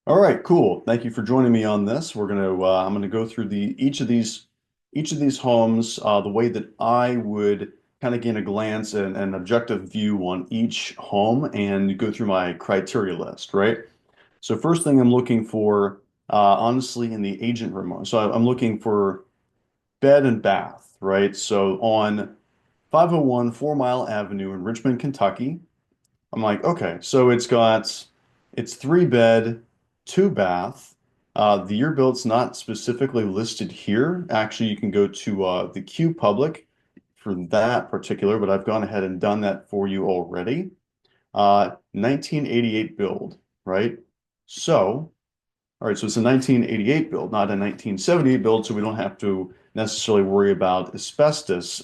All right, cool. Thank you for joining me on this. I'm gonna go through each of these homes the way that I would kind of gain a glance and an objective view on each home and go through my criteria list, right? So first thing I'm looking for, honestly, in the agent room. So I'm looking for bed and bath, right? So on 501 Four Mile Avenue in Richmond, Kentucky. I'm like, okay, so it's three bed, two bath. The year built's not specifically listed here. Actually, you can go to the Q Public for that particular, but I've gone ahead and done that for you already. 1988 build, right? So, all right, so it's a 1988 build, not a 1978 build, so we don't have to necessarily worry about asbestos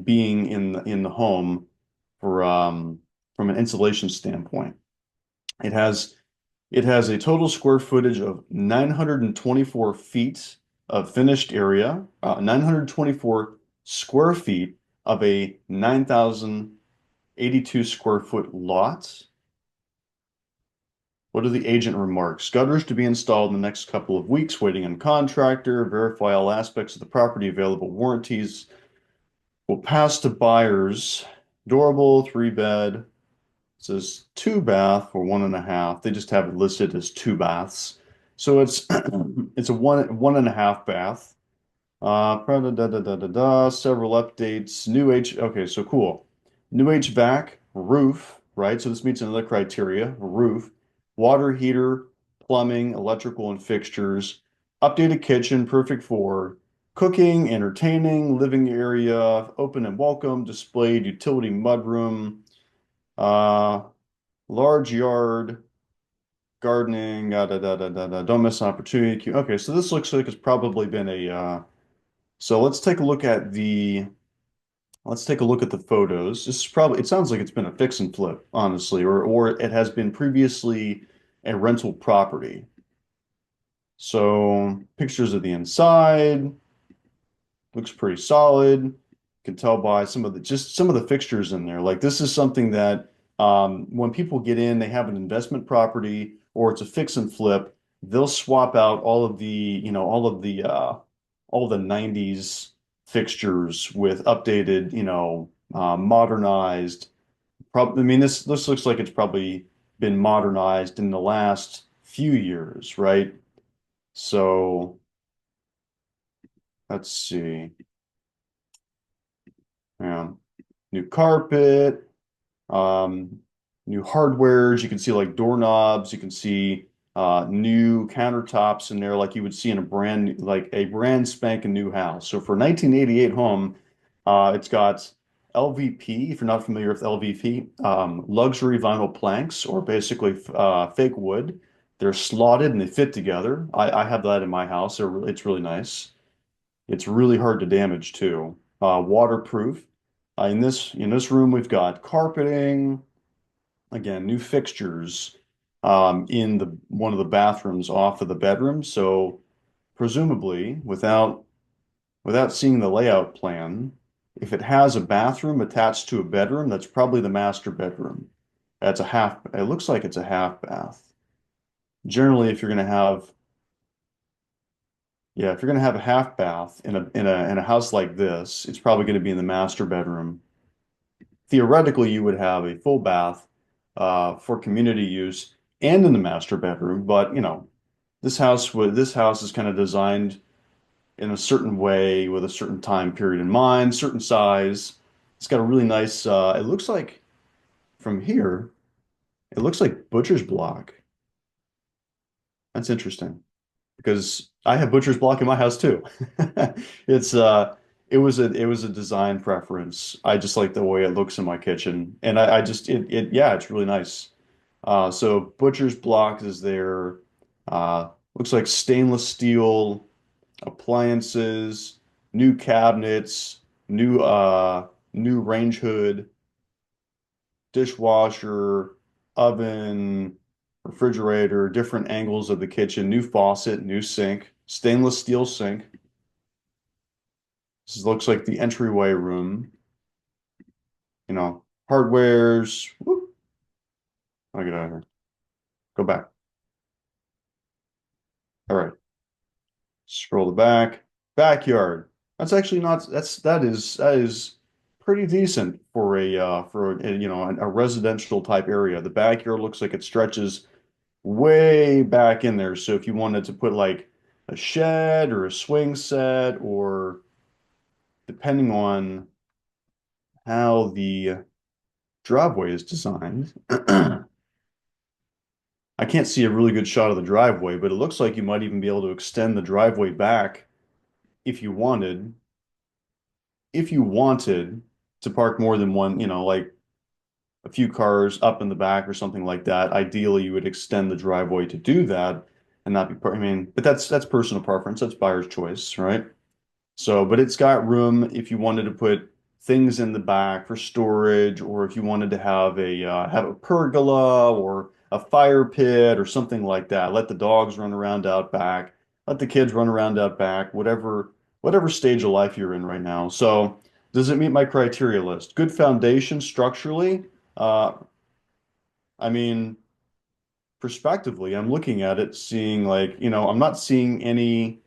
being in the home for from an insulation standpoint. It has it has a total square footage of 924 feet of finished area, 924 square feet of a 9,082 square foot lot. What are the agent remarks? Gutters to be installed in the next couple of weeks, waiting on contractor, verify all aspects of the property, available warranties. Will pass to buyers. Durable, three bed. It says two bath or one and a half. They just have it listed as two baths. So it's it's a one and a half bath. Several updates. Okay, so cool. New HVAC, roof, right? So this meets another criteria, roof, water heater, plumbing, electrical and fixtures, updated kitchen, perfect for cooking, entertaining, living area, open and welcome, displayed utility mudroom, uh, large yard, gardening, don't miss an opportunity. Okay, so this looks like it's probably been so let's take a look at the photos. This is probably it sounds like it's been a fix and flip, honestly, or it has been previously a rental property. So pictures of the inside looks pretty solid. You can tell by some of the fixtures in there. Like this is something that when people get in, they have an investment property or it's a fix and flip, they'll swap out all of the 90s fixtures with updated, modernized. I mean, this looks like it's probably been modernized in the last few years, right? So let's see. Yeah. New carpet, um, new hardwares. You can see like doorknobs. You can see new countertops in there, like you would see in a brand spanking new house. So for 1988 home, it's got LVP. If you're not familiar with LVP, luxury vinyl planks, or basically fake wood. They're slotted and they fit together. I have that in my house. It's really nice. It's really hard to damage too. Waterproof. In this room, we've got carpeting, again, new fixtures in the one of the bathrooms off of the bedroom. So presumably, without seeing the layout plan, if it has a bathroom attached to a bedroom, that's probably the master bedroom. It looks like it's a half bath. Generally, if you're gonna have a half bath in a house like this, it's probably going to be in the master bedroom. Theoretically, you would have a full bath for community use and in the master bedroom, but this house is kind of designed in a certain way with a certain time period in mind, certain size. It's got a really nice. It looks like from here, it looks like butcher's block. That's interesting because I have butcher's block in my house too. It's it was a design preference. I just like the way it looks in my kitchen, and I just yeah, it's really nice. So butcher's block is there. Looks like stainless steel appliances, new cabinets, new range hood, dishwasher, oven, refrigerator, different angles of the kitchen, new faucet, new sink, stainless steel sink. This looks like the entryway room, hardwares. Whoop, I'll get out of here. Go back. All right, scroll the back. Backyard. That's actually not, that is pretty decent for a you know, a residential type area. The backyard looks like it stretches way back in there. So if you wanted to put like a shed or a swing set, or depending on how the driveway is designed, I can't see a really good shot of the driveway, but it looks like you might even be able to extend the driveway back if you wanted, if you wanted to park more than one, you know, like a few cars up in the back or something like that. Ideally, you would extend the driveway to do that and not be, I mean, but that's personal preference. That's buyer's choice, right? So, but it's got room if you wanted to put things in the back for storage, or if you wanted to have a pergola or a fire pit or something like that. Let the dogs run around out back, let the kids run around out back, whatever stage of life you're in right now. So, does it meet my criteria list? Good foundation structurally. Uh, I mean, prospectively, I'm looking at it, seeing like, you know, I'm not seeing any.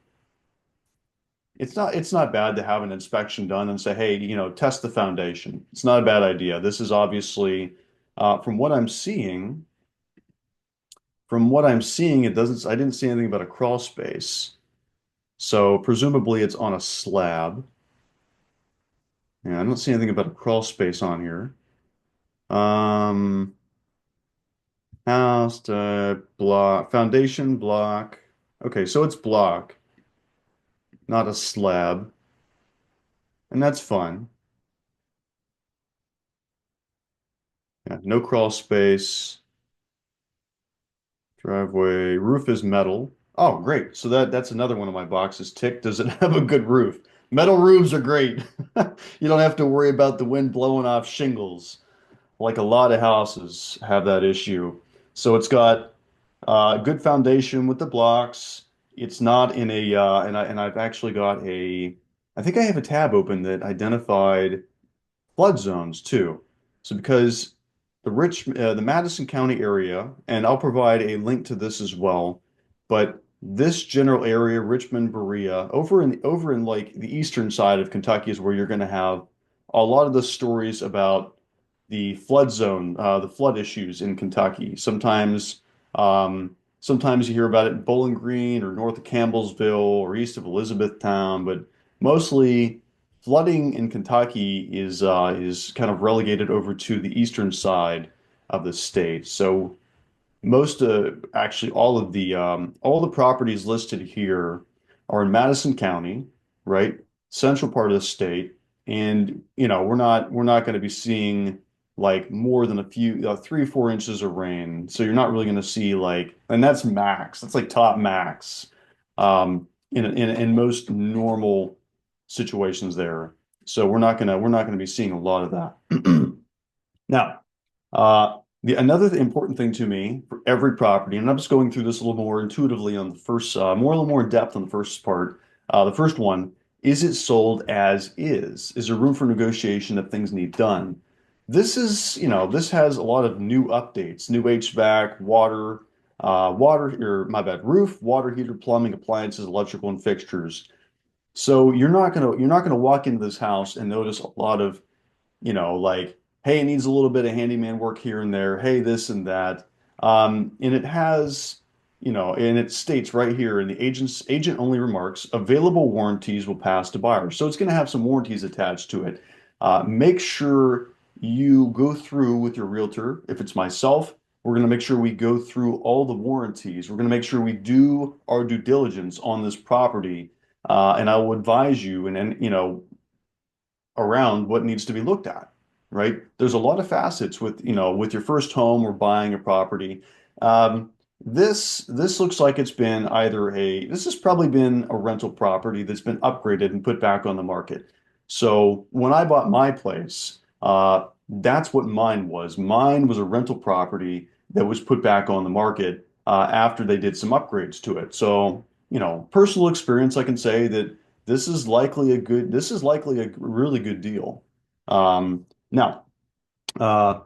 It's not bad to have an inspection done and say, hey, you know, test the foundation. It's not a bad idea. This is obviously, from what I'm seeing, it doesn't, I didn't see anything about a crawl space. So presumably it's on a slab. Yeah, I don't see anything about a crawl space on here. Um, house, block, foundation block. Okay, so it's block, not a slab, and that's fun. Yeah, no crawl space. Driveway, roof is metal. Oh, great. So that's another one of my boxes ticked. Does it have a good roof? Metal roofs are great. You don't have to worry about the wind blowing off shingles, like a lot of houses have that issue. So it's got good foundation with the blocks. It's not in a and I've actually got a, I think I have a tab open that identified flood zones too. So because the Madison County area, and I'll provide a link to this as well, but this general area, Richmond, Berea, over in like the eastern side of Kentucky is where you're going to have a lot of the stories about the flood zone, the flood issues in Kentucky. Sometimes you hear about it in Bowling Green or north of Campbellsville or east of Elizabethtown, but mostly flooding in Kentucky is kind of relegated over to the eastern side of the state. So most actually all the properties listed here are in Madison County, right? Central part of the state. And you know, we're not going to be seeing like more than a few 3 or 4 inches of rain. So you're not really going to see like, and that's max. That's like top max in most normal situations there. So we're not gonna be seeing a lot of that. Now, another important thing to me for every property, and I'm just going through this a little more intuitively on the first, more a little more in depth on the first part. The first one, is it sold as is? Is there room for negotiation if things need done? This is, you know, this has a lot of new updates, new HVAC, or my bad, roof, water heater, plumbing, appliances, electrical, and fixtures. So you're not gonna walk into this house and notice a lot of, you know, like, hey, it needs a little bit of handyman work here and there. Hey, this and that. And it has, you know, and it states right here in the agent only remarks, available warranties will pass to buyers. So it's going to have some warranties attached to it. Make sure you go through with your realtor. If it's myself, we're going to make sure we go through all the warranties. We're going to make sure we do our due diligence on this property. And I will advise you and you know, around what needs to be looked at, right? There's a lot of facets with, you know, with your first home or buying a property. This looks like it's been this has probably been a rental property that's been upgraded and put back on the market. So when I bought my place, that's what mine was. Mine was a rental property that was put back on the market after they did some upgrades to it. So, you know, personal experience, I can say that this is likely a really good deal. Now, uh,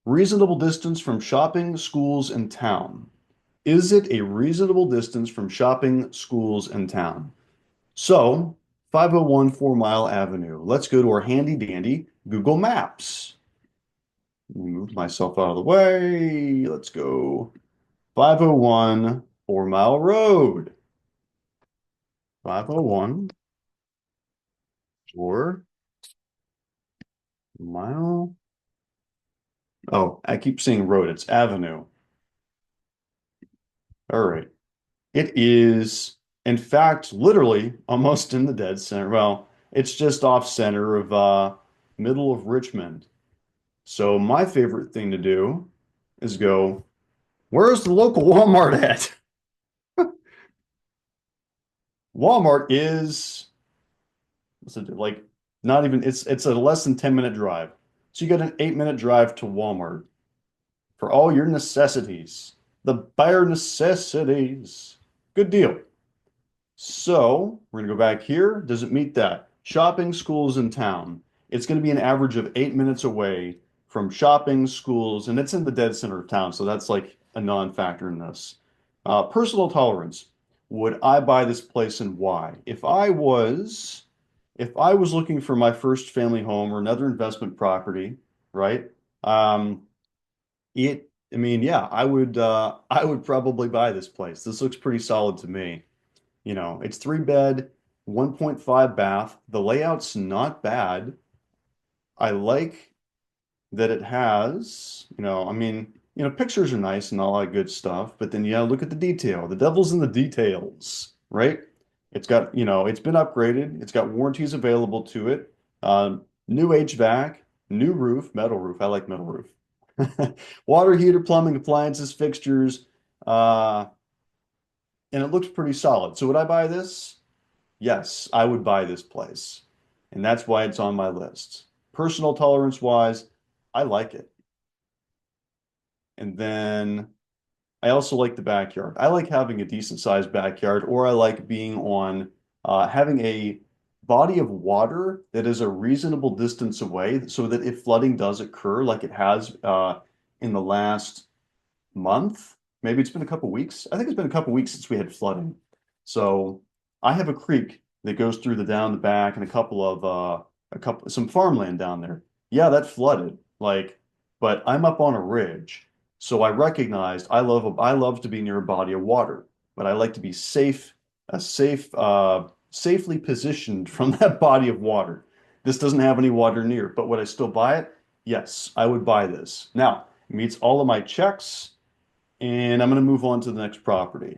reasonable distance from shopping, schools, and town. Is it a reasonable distance from shopping, schools, and town? So, 501 Four Mile Avenue. Let's go to our handy dandy Google Maps. Move myself out of the way. Let's go. 501 Four Mile Road. 501 Four Mile. Oh, I keep saying road. It's avenue. All right. It is, in fact, literally almost in the dead center. Well, it's just off center of middle of Richmond. So my favorite thing to do is go, where's the local Walmart at? Walmart is what's it like not even it's a less than 10-minute drive. So you got an 8-minute drive to Walmart for all your necessities. The bare necessities. Good deal. So we're going to go back here. Does it meet that? Shopping, schools, in town. It's going to be an average of 8 minutes away from shopping, schools, and it's in the dead center of town. So that's like a non-factor in this. Personal tolerance. Would I buy this place and why? If I was looking for my first family home or another investment property, right? Um, I mean, yeah, I would probably buy this place. This looks pretty solid to me. It's 3 bed, 1.5 bath. The layout's not bad. I like that it has, I mean, pictures are nice and all that good stuff, but then yeah, look at the detail. The devil's in the details, right? It's been upgraded. It's got warranties available to it. New HVAC, new roof, metal roof. I like metal roof. Water heater, plumbing, appliances, fixtures, uh, and it looks pretty solid. So would I buy this? Yes, I would buy this place. And that's why it's on my list. Personal tolerance wise, I like it. And then I also like the backyard. I like having a decent sized backyard, or I like being on having a body of water that is a reasonable distance away so that if flooding does occur, like it has in the last month. Maybe it's been a couple weeks. I think it's been a couple weeks since we had flooding. So I have a creek that goes through the down the back and some farmland down there. Yeah, that flooded. But I'm up on a ridge. So I recognized I love to be near a body of water, but I like to be safely positioned from that body of water. This doesn't have any water near, but would I still buy it? Yes, I would buy this. Now, it meets all of my checks. And I'm going to move on to the next property.